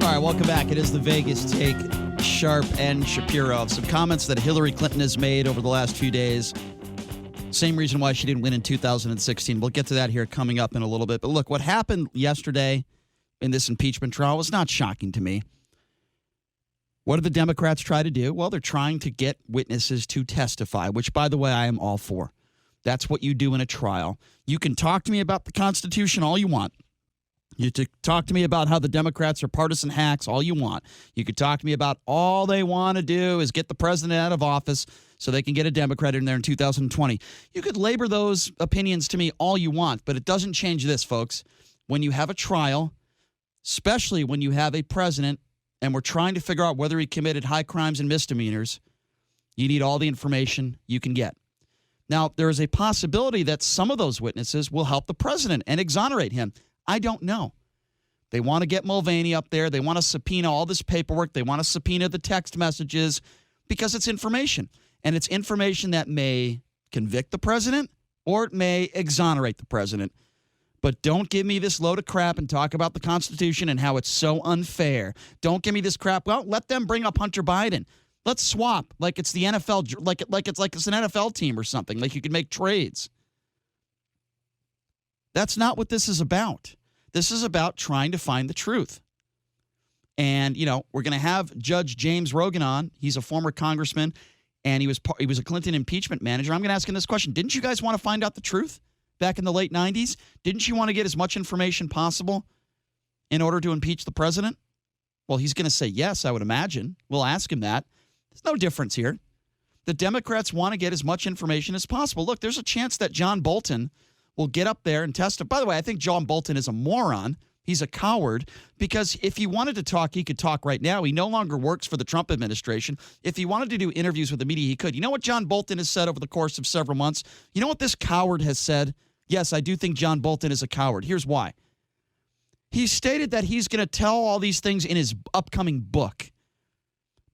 right, welcome back. It is the Vegas Take, Sharp and Shapiro. Some comments that Hillary Clinton has made over the last few days. Same reason why she didn't win in 2016. We'll get to that here coming up in a little bit. But look, what happened yesterday in this impeachment trial was not shocking to me. What do the Democrats try to do? Well, they're trying to get witnesses to testify, which, by the way, I am all for. That's what you do in a trial. You can talk to me about the Constitution all you want. You can talk to me about how the Democrats are partisan hacks all you want. You could talk to me about all they want to do is get the president out of office so they can get a Democrat in there in 2020. You could labor those opinions to me all you want, but it doesn't change this, folks. When you have a trial, especially when you have a president and we're trying to figure out whether he committed high crimes and misdemeanors, you need all the information you can get. Now, there is a possibility that some of those witnesses will help the president and exonerate him. I don't know. They want to get Mulvaney up there. They want to subpoena all this paperwork. They want to subpoena the text messages because it's information. And it's information that may convict the president or it may exonerate the president. But don't give me this load of crap and talk about the Constitution and how it's so unfair. Don't give me this crap. Well, let them bring up Hunter Biden. Let's swap like it's the NFL, like it's an NFL team or something. Like you could make trades. That's not what this is about. This is about trying to find the truth. And, you know, we're going to have Judge James Rogan on. He's a former congressman, and he was a Clinton impeachment manager. I'm going to ask him this question. Didn't you guys want to find out the truth back in the late 90s? Didn't you want to get as much information possible in order to impeach the president? Well, he's going to say yes, I would imagine. We'll ask him that. There's no difference here. The Democrats want to get as much information as possible. Look, there's a chance that John Bolton will get up there and testify. By the way, I think John Bolton is a moron. He's a coward because if he wanted to talk, he could talk right now. He no longer works for the Trump administration. If he wanted to do interviews with the media, he could. You know what John Bolton has said over the course of several months? You know what this coward has said? Yes, I do think John Bolton is a coward. Here's why. He stated that he's going to tell all these things in his upcoming book,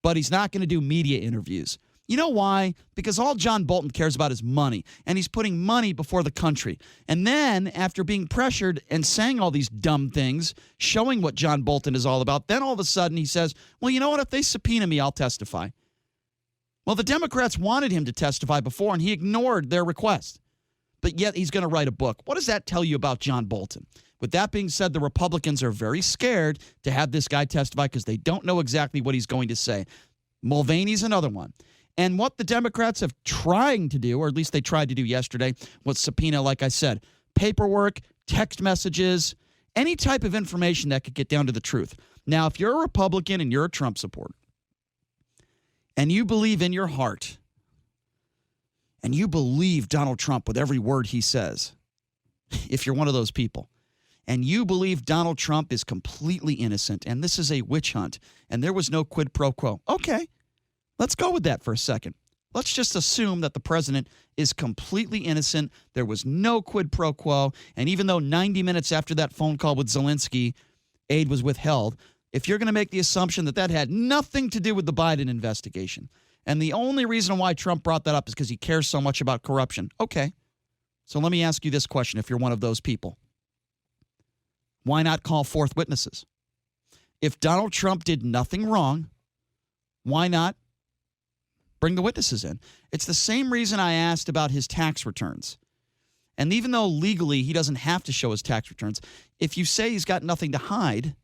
but he's not going to do media interviews. You know why? Because all John Bolton cares about is money, and he's putting money before the country. And then, after being pressured and saying all these dumb things, showing what John Bolton is all about, then all of a sudden he says, well, you know what? If they subpoena me, I'll testify. Well, the Democrats wanted him to testify before, and he ignored their request. But yet he's going to write a book. What does that tell you about John Bolton? With that being said, the Republicans are very scared to have this guy testify because they don't know exactly what he's going to say. Mulvaney's another one. And what the Democrats have trying to do, or at least they tried to do yesterday, was subpoena, like I said, paperwork, text messages, any type of information that could get down to the truth. Now, if you're a Republican and you're a Trump supporter, and you believe in your heart, and you believe Donald Trump with every word he says, if you're one of those people, and you believe Donald Trump is completely innocent, and this is a witch hunt, and there was no quid pro quo, okay. Let's go with that for a second. Let's just assume that the president is completely innocent. There was no quid pro quo. And even though 90 minutes after that phone call with Zelensky, aid was withheld, if you're going to make the assumption that that had nothing to do with the Biden investigation, and the only reason why Trump brought that up is because he cares so much about corruption. Okay. So let me ask you this question if you're one of those people. Why not call forth witnesses? If Donald Trump did nothing wrong, why not bring the witnesses in? It's the same reason I asked about his tax returns. And even though legally he doesn't have to show his tax returns, if you say he's got nothing to hide,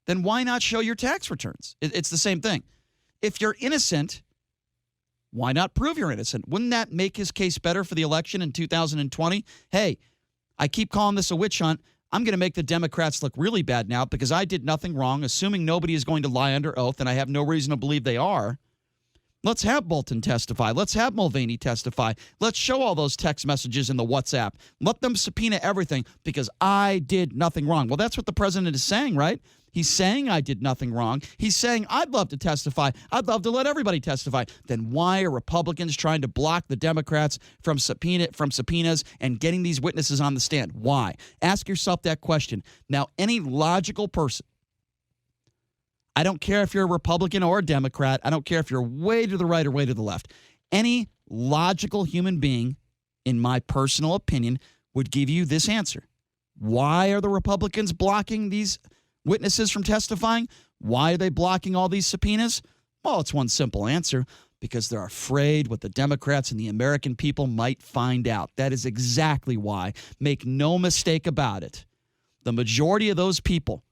then why not show your tax returns? It's the same thing. If you're innocent, why not prove you're innocent? Wouldn't that make his case better for the election in 2020? Hey, I keep calling this a witch hunt. I'm going to make the Democrats look really bad now because I did nothing wrong, assuming nobody is going to lie under oath, and I have no reason to believe they are. Let's have Bolton testify. Let's have Mulvaney testify. Let's show all those text messages in the WhatsApp. Let them subpoena everything because I did nothing wrong. Well, that's what the president is saying, right? He's saying I did nothing wrong. He's saying I'd love to testify. I'd love to let everybody testify. Then why are Republicans trying to block the Democrats from subpoenas and getting these witnesses on the stand? Why? Ask yourself that question. Now, any logical person, I don't care if you're a Republican or a Democrat. I don't care if you're way to the right or way to the left. Any logical human being, in my personal opinion, would give you this answer. Why are the Republicans blocking these witnesses from testifying? Why are they blocking all these subpoenas? Well, it's one simple answer. Because they're afraid what the Democrats and the American people might find out. That is exactly why. Make no mistake about it. The majority of those people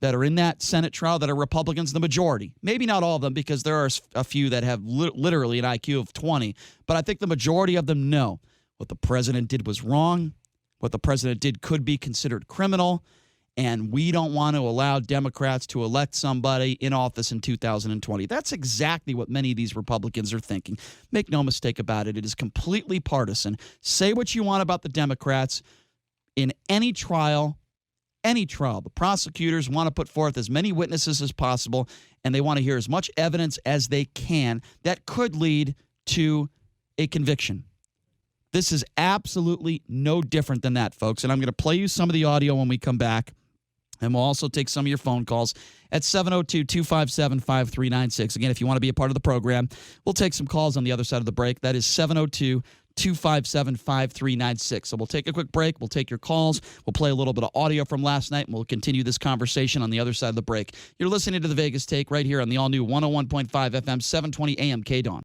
that are in that Senate trial that are Republicans, the majority, maybe not all of them because there are a few that have literally an IQ of 20, but I think the majority of them know what the president did was wrong, what the president did could be considered criminal, and we don't want to allow Democrats to elect somebody in office in 2020. That's exactly what many of these Republicans are thinking. Make no mistake about it. It is completely partisan. Say what you want about the Democrats. In any trial, the prosecutors want to put forth as many witnesses as possible, and they want to hear as much evidence as they can that could lead to a conviction. This is absolutely no different than that, folks. And I'm going to play you some of the audio when we come back. And we'll also take some of your phone calls at 702-257-5396. Again, if you want to be a part of the program, we'll take some calls on the other side of the break. That is 702-257-5396. So we'll take a quick break. We'll take your calls. We'll play a little bit of audio from last night, and we'll continue this conversation on the other side of the break. You're listening to The Vegas Take right here on the all-new 101.5 FM, 720 AM, KDAWN.